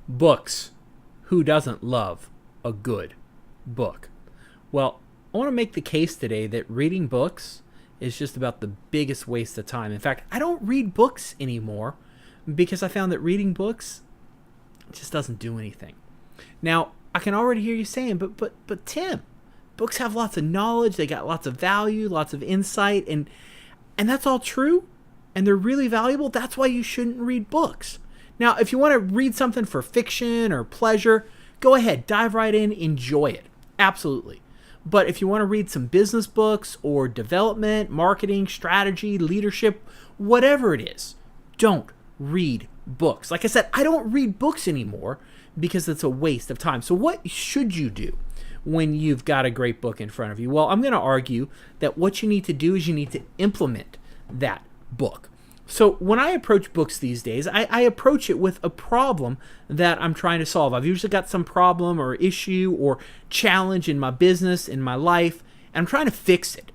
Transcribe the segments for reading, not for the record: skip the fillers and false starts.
Books. Who doesn't love a good book? Well, I want to make the case today that reading books is just about the biggest waste of time. In fact, I don't read books anymore because I found that reading books just doesn't do anything. Now, I can already hear you saying, but Tim, books have lots of knowledge, they got lots of value, lots of insight, and that's all true, and they're really valuable. That's why you shouldn't read books. Now, if you want to read something for fiction or pleasure, go ahead, dive right in, enjoy it. Absolutely. But if you want to read some business books or development, marketing, strategy, leadership, whatever it is, don't read books. Like I said, I don't read books anymore because it's a waste of time. So what should you do when you've got a great book in front of you? Well, I'm going to argue that what you need to do is you need to implement that book. So when I approach books these days, I approach it with a problem that I'm trying to solve. I've usually got some problem or issue or challenge in my business, in my life, and I'm trying to fix it.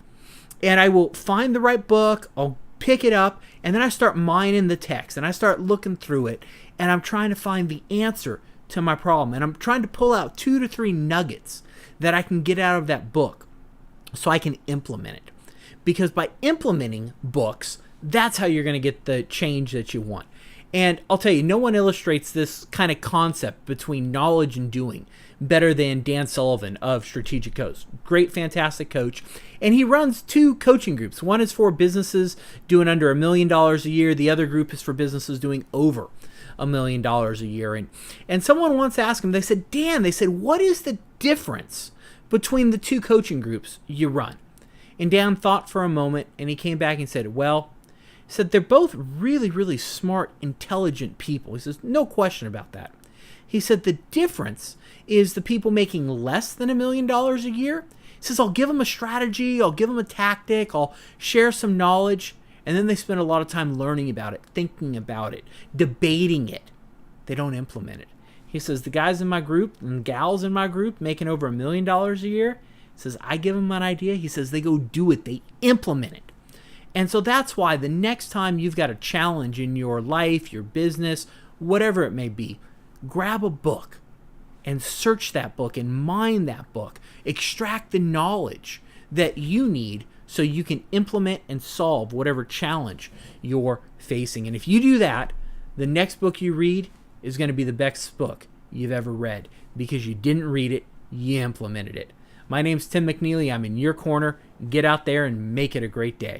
And I will find the right book, I'll pick it up, and then I start mining the text, and I start looking through it, and I'm trying to find the answer to my problem. And I'm trying to pull out 2 to 3 nuggets that I can get out of that book so I can implement it. Because by implementing books, that's how you're going to get the change that you want. And I'll tell you, no one illustrates this kind of concept between knowledge and doing better than Dan Sullivan of Strategic Coach. Great, fantastic coach. And he runs 2 coaching groups. One is for businesses doing under $1 million a year. The other group is for businesses doing over $1 million a year. And someone once asked him, they said, Dan, what is the difference between the 2 coaching groups you run? And Dan thought for a moment, and he came back and said, well, he said, they're both really, really smart, intelligent people. He says, no question about that. He said, the difference is the people making less than $1 million a year. He says, I'll give them a strategy, I'll give them a tactic, I'll share some knowledge, and then they spend a lot of time learning about it, thinking about it, debating it. They don't implement it. He says, the guys in my group and gals in my group making over $1 million a year, he says, I give them an idea. He says, they go do it, they implement it. And so that's why the next time you've got a challenge in your life, your business, whatever it may be, grab a book and search that book and mine that book. Extract the knowledge that you need so you can implement and solve whatever challenge you're facing. And if you do that, the next book you read is going to be the best book you've ever read because you didn't read it, you implemented it. My name's Tim McNeely. I'm in your corner. Get out there and make it a great day.